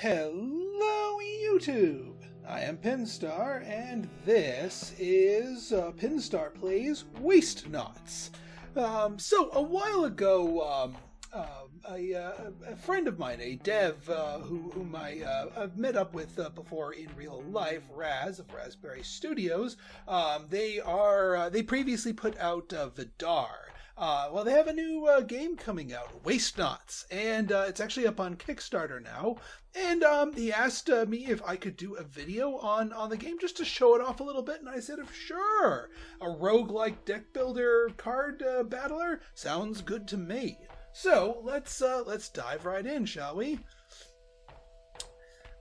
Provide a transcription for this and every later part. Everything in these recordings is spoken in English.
Hello, YouTube! I am Pinstar, and this is Pinstar Plays Wastenauts. So, a while ago, a friend of mine, a dev whom I've met up with before in real life, Raz of Raspberry Studios, they previously put out Vidar. Well, they have a new game coming out, Wastenauts, and it's actually up on Kickstarter now. And he asked me if I could do a video on the game just to show it off a little bit, and I said, sure. A roguelike deck builder card battler sounds good to me. So let's dive right in, shall we?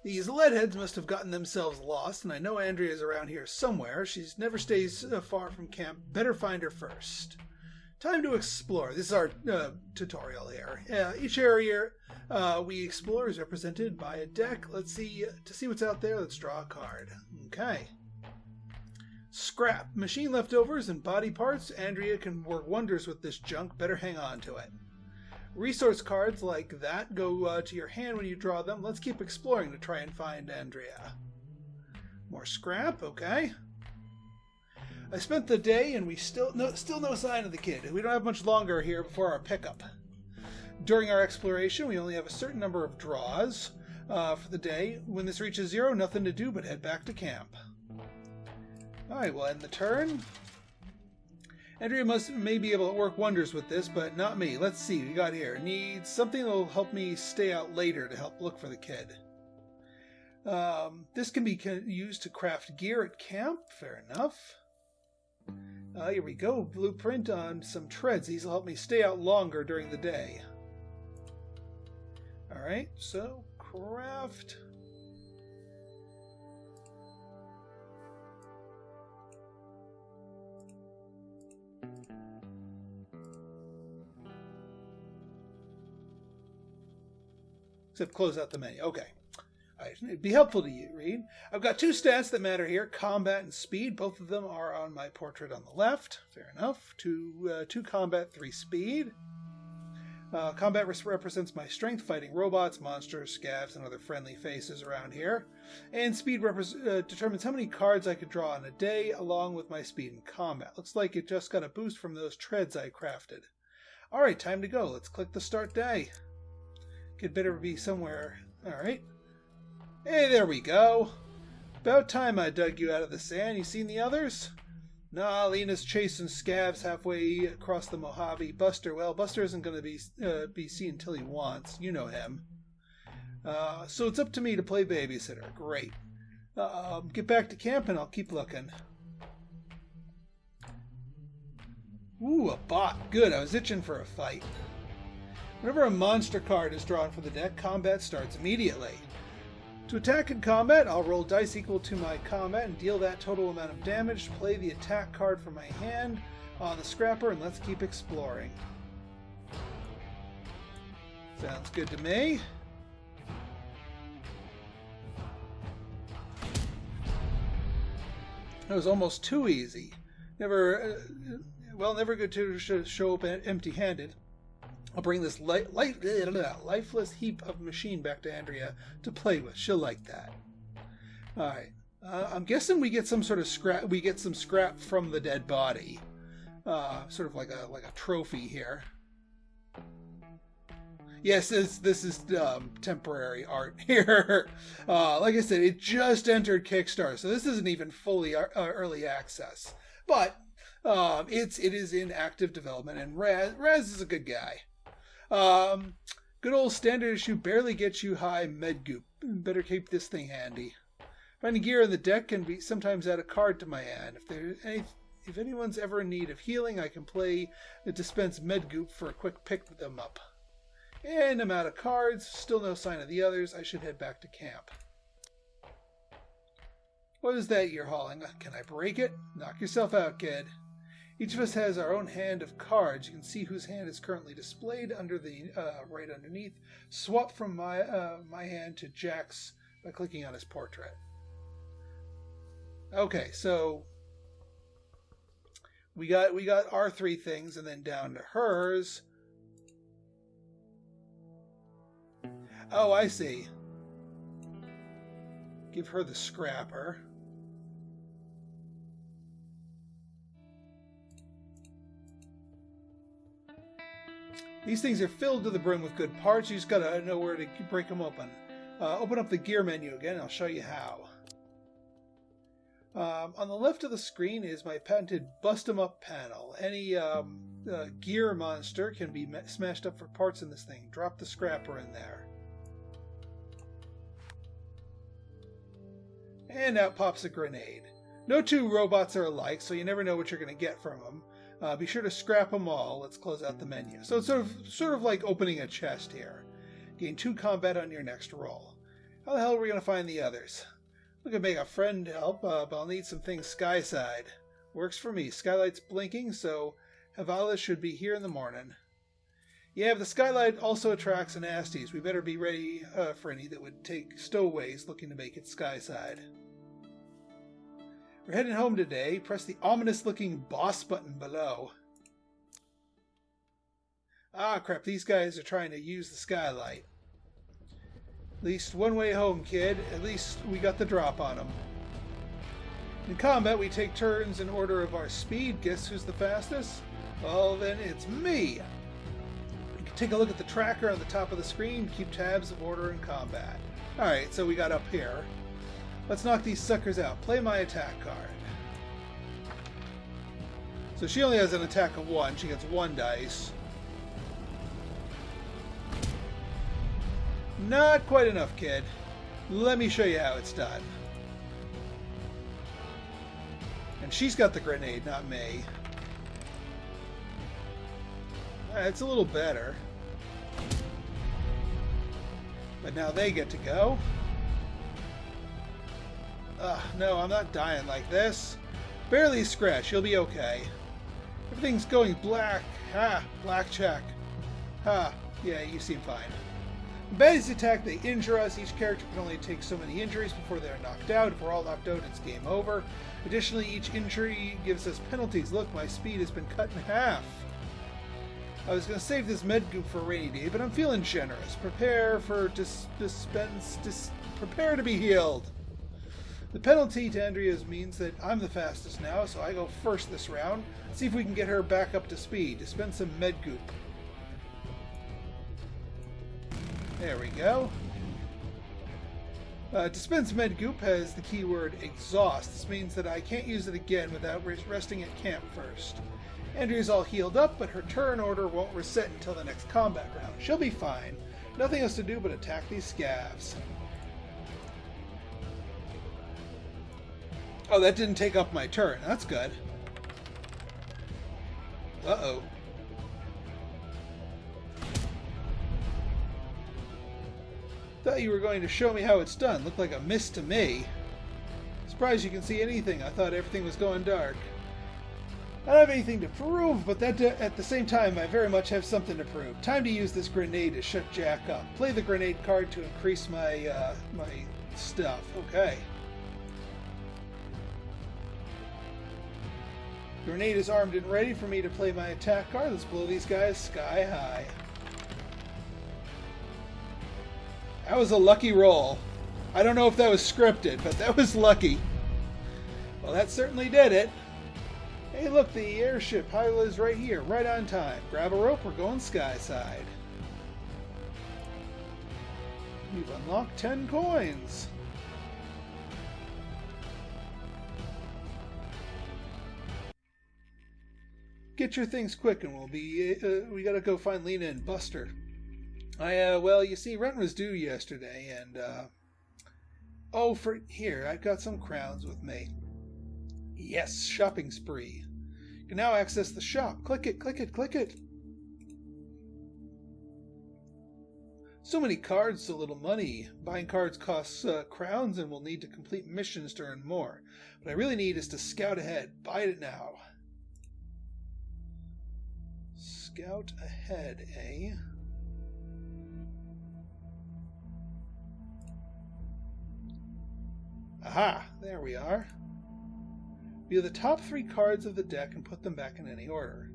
These leadheads must have gotten themselves lost, and I know Andrea's around here somewhere. She never stays far from camp. Better find her first. Time to explore. This is our tutorial here. Each area we explore is represented by a deck. Let's see. To see what's out there, let's draw a card. Okay. Scrap. Machine leftovers and body parts. Andrea can work wonders with this junk. Better hang on to it. Resource cards like that go to your hand when you draw them. Let's keep exploring to try and find Andrea. More scrap. Okay. I spent the day and we still no sign of the kid. We don't have much longer here before our pickup. During our exploration, we only have a certain number of draws for the day. When this reaches 0, nothing to do but head back to camp. Alright, we'll end the turn. Andrea may be able to work wonders with this, but not me. Let's see, what we got here. Needs something that will help me stay out later to help look for the kid. This can be used to craft gear at camp. Fair enough. Here we go. Blueprint on some treads. These will help me stay out longer during the day. Alright, so craft. Except close out the menu. Okay. It'd be helpful to you, read. I've got two stats that matter here, combat and speed. Both of them are on my portrait on the left. Fair enough. Two combat, 3 speed. Combat represents my strength, fighting robots, monsters, scavs, and other friendly faces around here. And speed determines how many cards I could draw in a day, along with my speed in combat. Looks like it just got a boost from those treads I crafted. Alright, time to go. Let's click the start day. Kid better be somewhere. Alright. Hey, there we go. About time I dug you out of the sand. You seen the others? Nah, Lena's chasing scavs halfway across the Mojave. Buster, well, Buster isn't going to be seen until he wants. You know him. So it's up to me to play babysitter. Great. Get back to camp and I'll keep looking. Ooh, a bot. Good, I was itching for a fight. Whenever a monster card is drawn from the deck, combat starts immediately. To attack in combat, I'll roll dice equal to my combat and deal that total amount of damage. Play the attack card from my hand on the scrapper, and let's keep exploring. Sounds good to me. That was almost too easy. Never good to show up empty-handed. I'll bring this lifeless heap of machine back to Andrea to play with. She'll like that. All right. I'm guessing we get some sort of scrap. We get some scrap from the dead body, sort of like a trophy here. Yes, this is temporary art here. Like I said, it just entered Kickstarter, so this isn't even fully early access. But it is in active development, and Raz is a good guy. Good old standard issue barely gets you high med goop. Better keep this thing handy. Finding gear on the deck can sometimes add a card to my hand. If anyone's ever in need of healing, I can play the dispense med goop for a quick pick them up. And I'm out of cards. Still no sign of the others. I should head back to camp. What is that you're hauling? Can I break it? Knock yourself out, kid. Each of us has our own hand of cards. You can see whose hand is currently displayed under the right underneath. Swap from my hand to Jack's by clicking on his portrait. Okay, so we got our 3 things, and then down to hers. Oh, I see. Give her the scrapper. These things are filled to the brim with good parts. You just gotta know where to break them open. Open up the gear menu again. I'll show you how. On the left of the screen is my patented Bust 'em Up panel. Any gear monster can be smashed up for parts in this thing. Drop the scrapper in there. And out pops a grenade. No two robots are alike, so you never know what you're going to get from them. Be sure to scrap them all. Let's close out the menu. So it's sort of like opening a chest here. Gain 2 combat on your next roll. How the hell are we going to find the others? We could make a friend help, but I'll need some things skyside. Works for me. Skylight's blinking, so Havala should be here in the morning. Yeah, if the skylight also attracts nasties, we better be ready for any that would take stowaways looking to make it skyside. We're heading home today. Press the ominous-looking boss button below. Ah, crap. These guys are trying to use the skylight. At least one way home, kid. At least we got the drop on them. In combat, we take turns in order of our speed. Guess who's the fastest? Well, then it's me. You can take a look at the tracker on the top of the screen. Keep tabs of order in combat. Alright, so we got up here. Let's knock these suckers out. Play my attack card. So she only has an attack of 1. She gets 1 dice. Not quite enough, kid. Let me show you how it's done. And she's got the grenade, not me. It's a little better. But now they get to go. No, I'm not dying like this. Barely a scratch. You'll be okay. Everything's going black. Black check. Yeah, you seem fine. When baddies attack, they injure us. Each character can only take so many injuries before they're knocked out. If we're all knocked out, it's game over. Additionally, each injury gives us penalties. Look, my speed has been cut in half. I was going to save this med goop for a rainy day, but I'm feeling generous. Prepare for prepare to be healed. The penalty to Andrea's means that I'm the fastest now, so I go first this round. See if we can get her back up to speed. Dispense some med goop. There we go. Dispense med goop has the keyword exhaust. This means that I can't use it again without resting at camp first. Andrea's all healed up, but her turn order won't reset until the next combat round. She'll be fine. Nothing else to do but attack these scavs. Oh, that didn't take up my turn. That's good. Uh-oh. Thought you were going to show me how it's done. Looked like a miss to me. Surprised you can see anything. I thought everything was going dark. I don't have anything to prove, but at the same time, I very much have something to prove. Time to use this grenade to shut Jack up. Play the grenade card to increase my my stuff. Okay. Grenade is armed and ready for me to play my attack card. Let's blow these guys sky high. That was a lucky roll. I don't know if that was scripted, but that was lucky. Well, that certainly did it. Hey, look, the airship Hyla is right here, right on time. Grab a rope, we're going sky side. We've unlocked 10 coins. Get your things quick and we'll be, we gotta go find Lena and Buster. Well, you see, rent was due yesterday and, oh, here, I've got some crowns with me. Yes, shopping spree. You can now access the shop. Click it, click it, click it. So many cards, so little money. Buying cards costs crowns and we'll need to complete missions to earn more. What I really need is to scout ahead. Buy it now. Scout ahead, eh? Aha! There we are. View the top 3 cards of the deck and put them back in any order.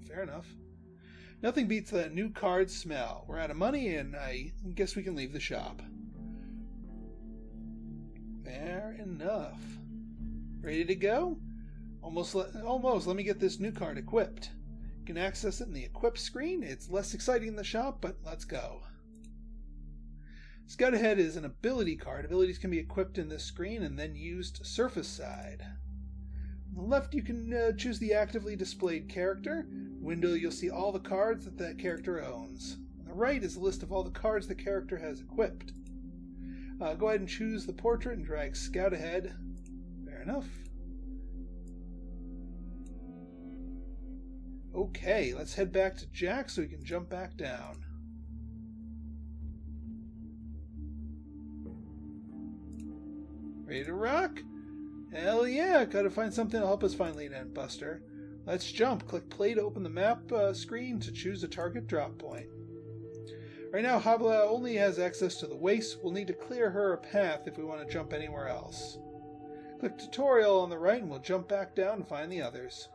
Fair enough. Nothing beats that new card smell. We're out of money and I guess we can leave the shop. Fair enough. Ready to go? Almost. Let me get this new card equipped. You can access it in the equip screen. It's less exciting in the shop, but let's go. Scout Ahead is an ability card. Abilities can be equipped in this screen and then used surface side. On the left, you can choose the actively displayed character. Window, you'll see all the cards that that character owns. On the right is a list of all the cards the character has equipped. Go ahead and choose the portrait and drag Scout Ahead. Fair enough. Okay, let's head back to Jack so we can jump back down. Ready to rock? Hell yeah, gotta find something to help us find Lena and Buster. Let's jump. Click play to open the map screen to choose a target drop point. Right now, Habla only has access to the waste. We'll need to clear her a path if we want to jump anywhere else. Click tutorial on the right and we'll jump back down and find the others.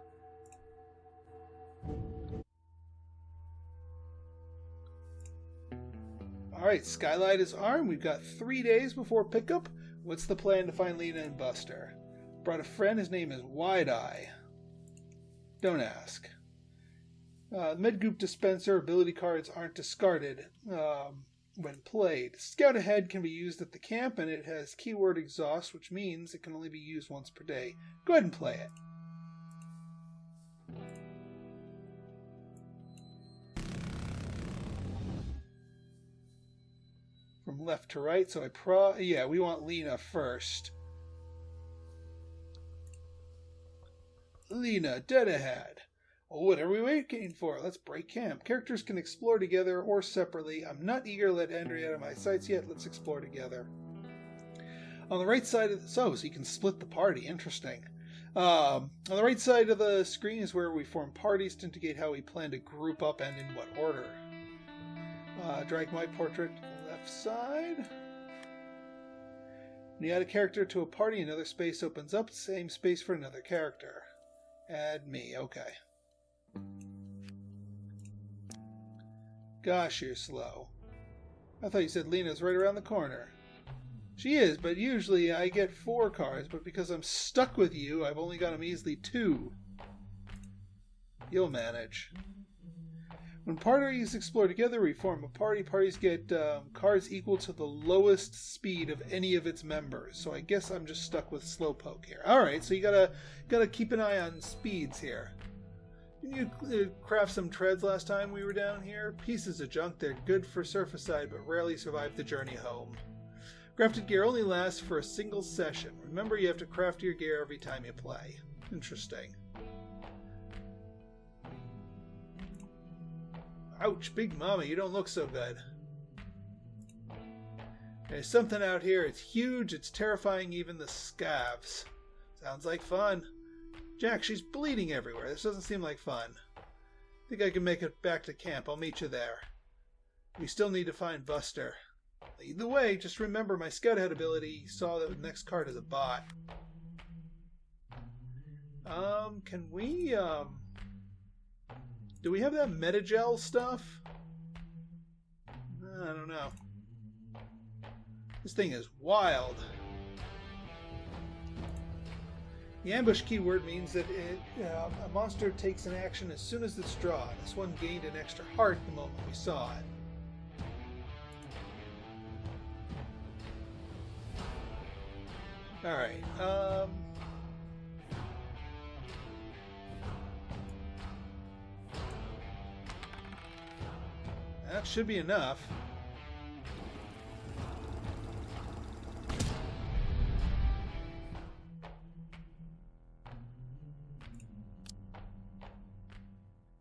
Alright, Skylight is armed. We've got 3 days before pickup. What's the plan to find Lena and Buster? Brought a friend. His name is Wide Eye. Don't ask. The Medgoop dispenser ability cards aren't discarded when played. Scout Ahead can be used at the camp, and it has keyword exhaust, which means it can only be used once per day. Go ahead and play it. From left to right, so we want Lena first. Lena, dead ahead. Oh, what are we waiting for? Let's break camp. Characters can explore together or separately. I'm not eager to let Andrea out of my sights yet. Let's explore together. On the right side of so you can split the party. Interesting. On the right side of the screen is where we form parties to indicate how we plan to group up and in what order. Drag my portrait to the left side. When you add a character to a party, another space opens up. Same space for another character. Add me. Okay. Gosh, you're slow. I thought you said Lena's right around the corner. She is, but usually I get 4 cards, but because I'm stuck with you, I've only got a measly 2. You'll manage. When parties explore together, we form a party. Parties get cards equal to the lowest speed of any of its members. So I guess I'm just stuck with Slowpoke here. Alright, so you gotta keep an eye on speeds here. Didn't you craft some treads last time we were down here? Pieces of junk. They're good for surface side, but rarely survive the journey home. Crafted gear only lasts for a single session. Remember, you have to craft your gear every time you play. Interesting. Ouch, Big Mama, you don't look so good. There's something out here. It's huge, it's terrifying even the scavs. Sounds like fun. Jack, she's bleeding everywhere. This doesn't seem like fun. I think I can make it back to camp. I'll meet you there. We still need to find Buster. Lead the way. Just remember my Scout Ahead ability saw that the next card is a bot. Can we, do we have that Metagel stuff? I don't know. This thing is wild. The ambush keyword means that a monster takes an action as soon as it's drawn. This one gained an extra heart the moment we saw it. Alright, that should be enough.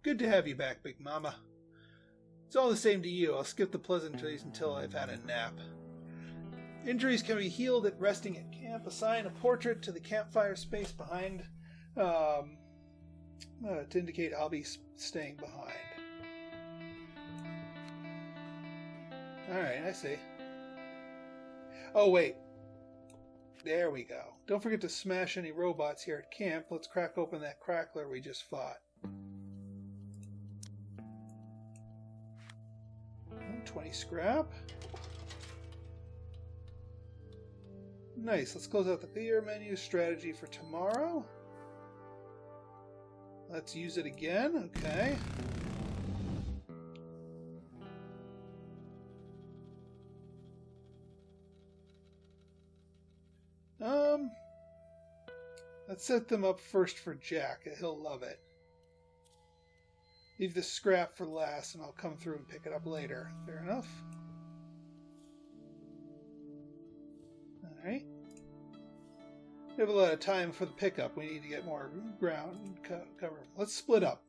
Good to have you back, Big Mama. It's all the same to you. I'll skip the pleasantries until I've had a nap. Injuries can be healed at resting at camp. Assign a portrait to the campfire space behind to indicate I'll be staying behind. Alright, I see. Oh, wait. There we go. Don't forget to smash any robots here at camp. Let's crack open that crackler we just fought. 20 scrap. Nice. Let's close out the clear menu strategy for tomorrow. Let's use it again. Okay. Let's set them up first for Jack. He'll love it. Leave the scrap for last, and I'll come through and pick it up later. Fair enough. Alright. We have a lot of time for the pickup. We need to get more ground cover. Let's split up.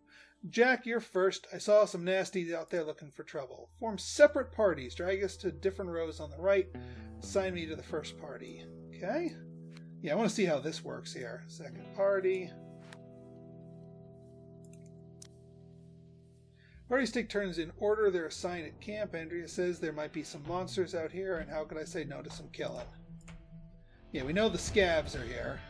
Jack, you're first. I saw some nasties out there looking for trouble. Form separate parties. Drag us to different rows on the right. Assign me to the first party. Okay. Yeah, I want to see how this works here. Second party. Parties take turns in order they're assigned at camp. Andrea says there might be some monsters out here, and how could I say no to some killing? Yeah, we know the scavs are here.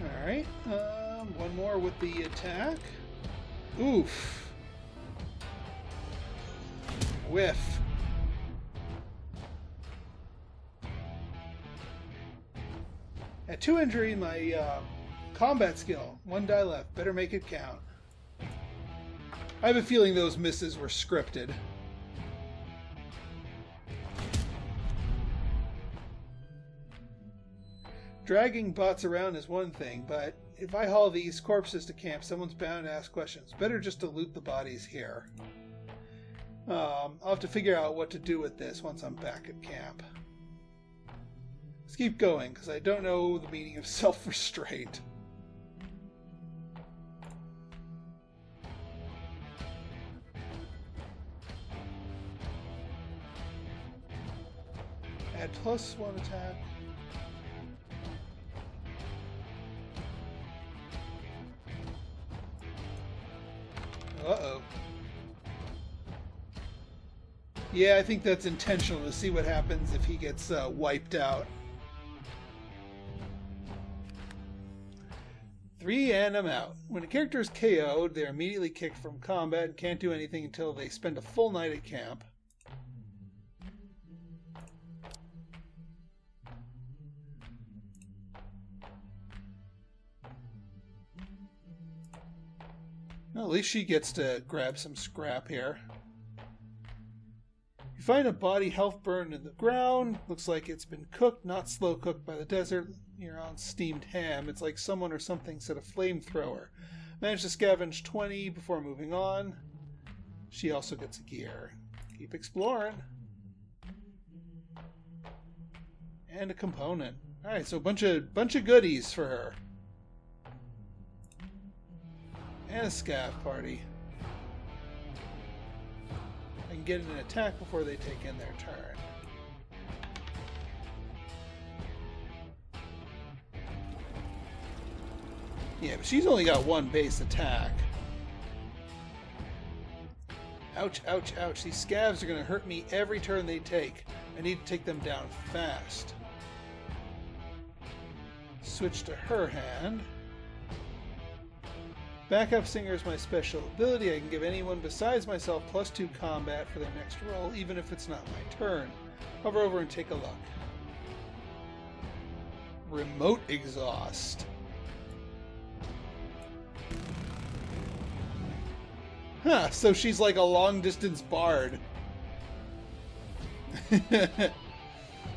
Alright, one more with the attack. Oof. Whiff. At 2 injury, my combat skill. 1 die left. Better make it count. I have a feeling those misses were scripted. Dragging bots around is one thing, but if I haul these corpses to camp, someone's bound to ask questions. Better just to loot the bodies here. I'll have to figure out what to do with this once I'm back at camp. Let's keep going, because I don't know the meaning of self-restraint. Add +1 attack. Uh-oh. Yeah, I think that's intentional to see what happens if he gets wiped out. 3 and I'm out. When a character is KO'd, they're immediately kicked from combat and can't do anything until they spend a full night at camp. Well, at least she gets to grab some scrap here. You find a body health burned in the ground. Looks like it's been cooked, not slow cooked by the desert. You're on steamed ham. It's like someone or something set a flamethrower. Managed to scavenge 20 before moving on. She also gets a gear. Keep exploring. And a component. Alright, so a bunch of goodies for her. And a scav party. I can get an attack before they take in their turn. Yeah, but she's only got 1 base attack. Ouch, ouch, ouch. These scavs are going to hurt me every turn they take. I need to take them down fast. Switch to her hand. Backup Singer is my special ability. I can give anyone besides myself +2 combat for their next roll, even if it's not my turn. Hover over and take a look. Remote Exhaust. Huh, so she's like a long-distance bard.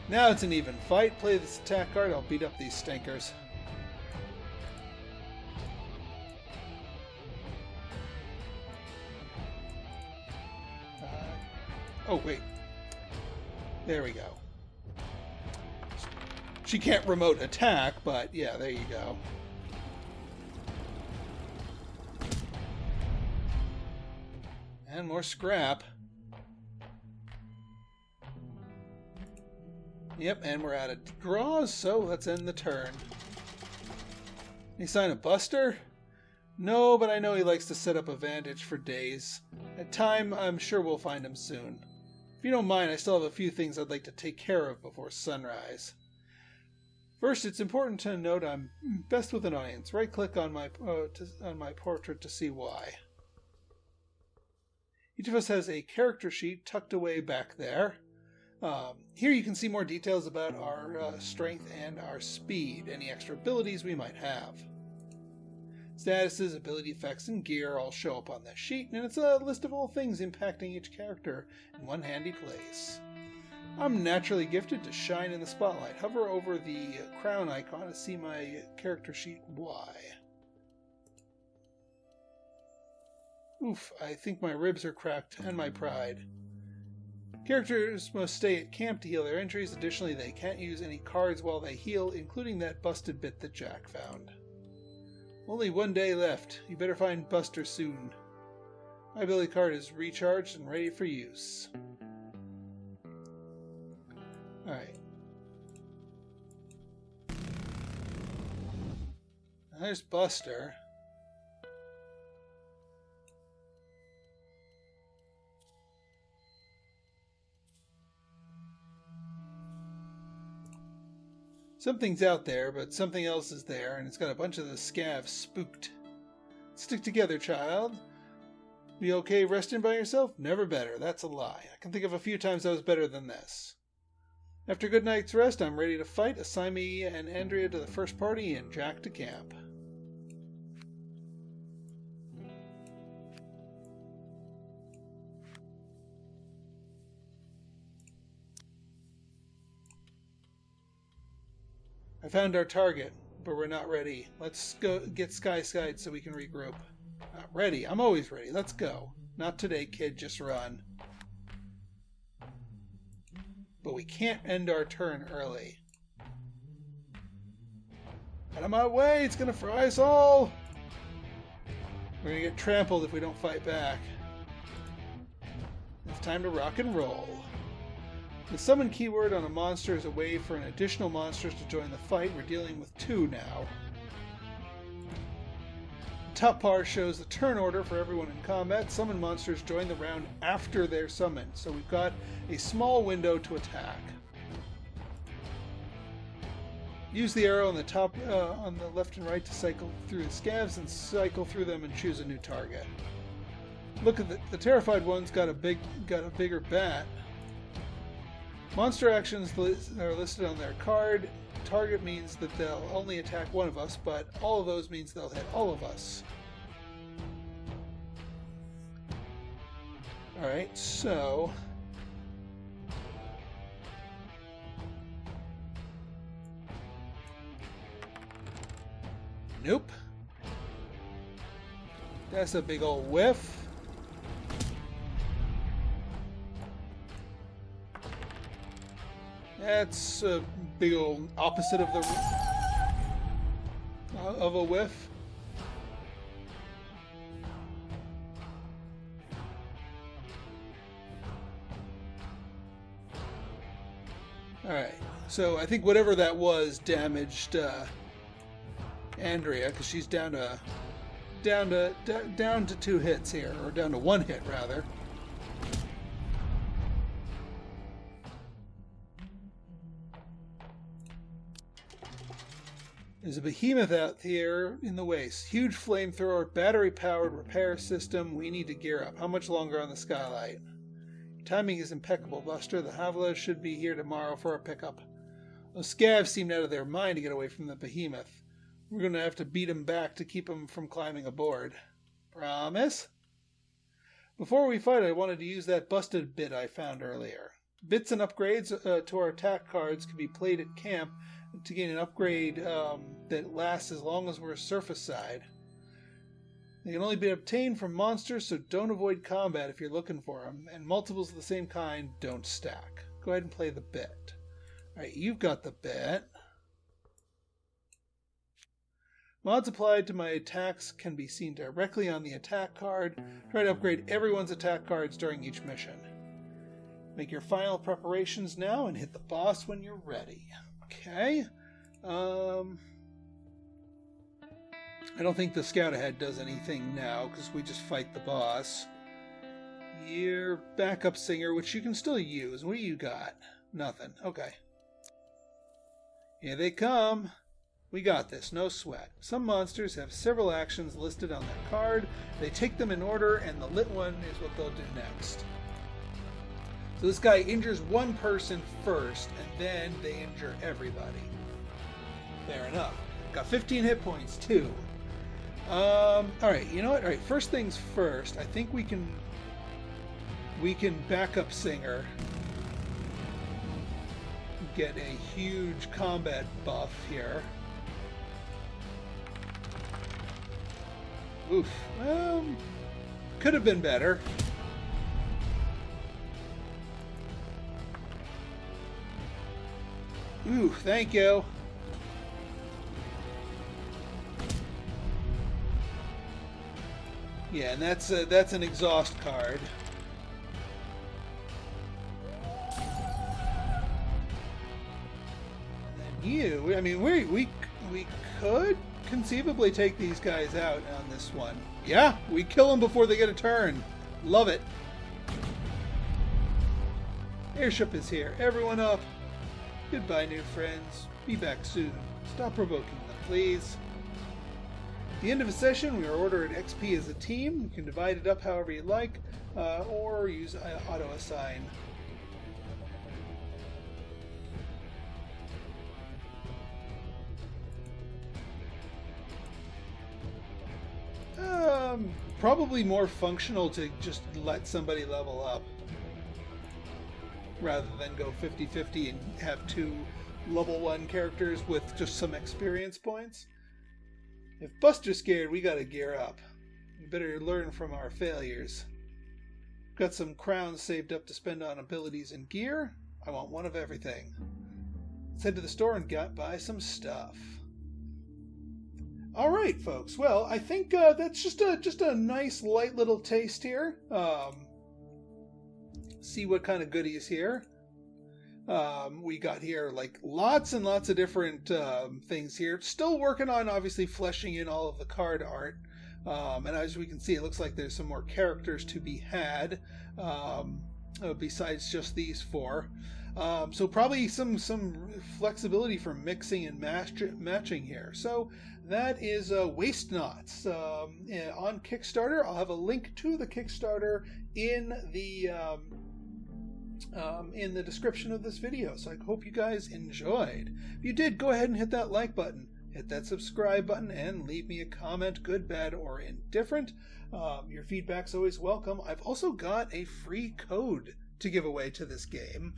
Now it's an even fight. Play this attack card. I'll beat up these stinkers. Oh, wait. There we go. She can't remote attack, but yeah, there you go. And more scrap. Yep, and we're out of draws, so let's end the turn. Any sign of Buster? No, but I know he likes to set up a vantage for days. At time, I'm sure we'll find him soon. you don't mind, I still have a few things I'd like to take care of before sunrise. First, it's important to note I'm best with an audience. Right-click on my portrait to see why. Each of us has a character sheet tucked away back there. Here you can see more details about our strength and our speed, any extra abilities we might have. Statuses, ability effects, and gear all show up on this sheet, and it's a list of all things impacting each character in one handy place. I'm naturally gifted to shine in the spotlight. Hover over the crown icon to see my character sheet Y. Oof, I think my ribs are cracked, and my pride. Characters must stay at camp to heal their injuries. Additionally, they can't use any cards while they heal, including that busted bit that Jack found. Only one day left. You better find Buster soon. My ability card is recharged and ready for use. Alright. There's Buster. Something's out there, but something else is there, and it's got a bunch of the scavs spooked. Stick together, child. Be okay resting by yourself? Never better. That's a lie. I can think of a few times I was better than this. After a good night's rest, I'm ready to fight. Assign me and Andrea to the first party and Jack to camp. I found our target, but we're not ready. Let's go get Sky Skied so we can regroup. Not ready? I'm always ready. Let's go. Not today, kid. Just run. But we can't end our turn early. Out of my way! It's gonna fry us all! We're gonna get trampled if we don't fight back. It's time to rock and roll. The summon keyword on a monster is a way for an additional monsters to join the fight. We're dealing with 2 now. The top bar shows the turn order for everyone in combat. Summon monsters join the round after they're summoned, so we've got a small window to attack. Use the arrow on the top, on the left and right to cycle through the scavs and cycle through them and choose a new target. Look at the terrified one's got a bigger bat. Monster actions are listed on their card. Target means that they'll only attack one of us, but all of those means they'll hit all of us. Alright, so... Nope. That's a big old whiff. That's a big old opposite of a whiff. Alright, so I think whatever that was damaged Andrea, because she's down to 2 hits here, or down to 1 hit rather. There's a behemoth out here in the waste. Huge flamethrower, battery-powered repair system. We need to gear up. How much longer on the skylight? Your timing is impeccable, Buster. The Havla should be here tomorrow for a pickup. Those scavs seemed out of their mind to get away from the behemoth. We're going to have to beat them back to keep them from climbing aboard. Promise? Before we fight, I wanted to use that busted bit I found earlier. Bits and upgrades to our attack cards can be played at camp to gain an upgrade that lasts as long as we're surface side. They can only be obtained from monsters, so don't avoid combat if you're looking for them, and multiples of the same kind don't stack. Go ahead and play the bit. Alright, you've got the bit. Mods applied to my attacks can be seen directly on the attack card. Try to upgrade everyone's attack cards during each mission. Make your final preparations now and hit the boss when you're ready. Okay. I don't think the scout ahead does anything now because we just fight the boss. Your backup singer, which you can still use. What do you got? Nothing. Okay. Here they come. We got this, no sweat. Some monsters have several actions listed on their card. They take them in order, and the lit one is what they'll do next. So this guy injures one person first, and then they injure everybody. Fair enough. Got 15 hit points, too. Alright, you know what? Alright, first things first. I think we can backup singer. Get a huge combat buff here. Oof. Could have been better. Ooh, thank you. Yeah, and that's an exhaust card. And then you, I mean, we could conceivably take these guys out on this one. Yeah, we kill them before they get a turn. Love it. Airship is here. Everyone up. Goodbye, new friends. Be back soon. Stop provoking them, please. At the end of a session, we are ordered XP as a team. You can divide it up however you like, or use auto-assign. Probably more functional to just let somebody level up rather than go 50-50 and have two level 1 characters with just some experience points. If Buster's scared, we gotta gear up. We better learn from our failures. Got some crowns saved up to spend on abilities and gear. I want one of everything. Let's head to the store and buy some stuff. All right, folks. Well, I think that's just a nice, light little taste here. See what kind of goodies here. We got here like lots and lots of different things here. Still working on obviously fleshing in all of the card art. And as we can see, it looks like there's some more characters to be had besides just these four. So probably some flexibility for mixing and matching here. So that is Wastenauts on Kickstarter. I'll have a link to the Kickstarter in the description of this video. So I hope you guys enjoyed. If you did, go ahead and hit that like button, hit that subscribe button, and leave me a comment, good, bad, or indifferent. Your feedback's always welcome. I've also got a free code to give away to this game.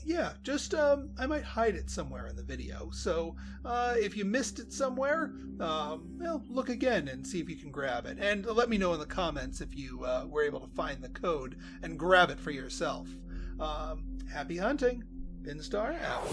Yeah, just I might hide it somewhere in the video. So if you missed it somewhere, well, look again and see if you can grab it. And let me know in the comments if you were able to find the code and grab it for yourself. Happy hunting. Pinstar out.